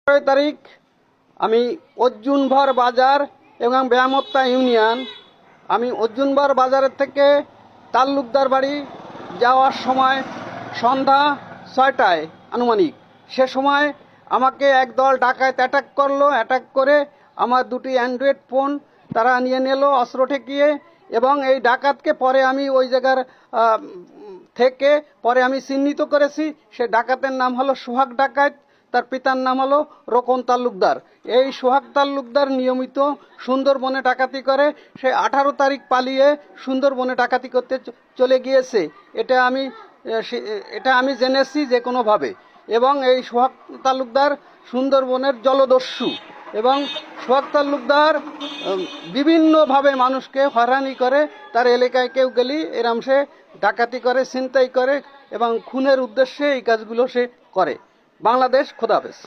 16 তারিখ আমি অর্জুনভর বাজার এবং ব্যায়ামত্তা ইউনিয়ন আমি অর্জুনভর বাজারের থেকে তালুকদার বাড়ি যাওয়ার সময় সন্ধ্যা 6টায় আনুমানিক। সে সময় আমাকে একদল ডাকাত অ্যাটাক করলো। অ্যাটাক করে আমার দুটি অ্যান্ড্রয়েড ফোন তারা নিয়ে নিল অস্ত্র ঠেকিয়ে। এবং এই ডাকাতকে পরে আমি ওই জায়গার থেকে পরে আমি চিহ্নিত করেছি। সে ডাকাতের নাম হলো সোহাগ ডাকাত, তার পিতার নাম হলো রোকন তালুকদার। এই সোহাগ তালুকদার নিয়মিত সুন্দরবনে ডাকাতি করে। সে 18 তারিখ পালিয়ে সুন্দরবনে ডাকাতি করতে চলে গিয়েছে। এটা আমি জেনেছি যে কোনোভাবে। এবং এই সোহাগ তালুকদার সুন্দরবনের জলদস্যু। এবং সোহাগ তালুকদার বিভিন্নভাবে মানুষকে হয়রানি করে। তার এলাকায় কেউ গেলি এরম সে ডাকাতি করে, ছিনতাই করে এবং খুনের উদ্দেশ্যে এই কাজগুলো সে করে। বাংলাদেশ, খোদাহাফেজ।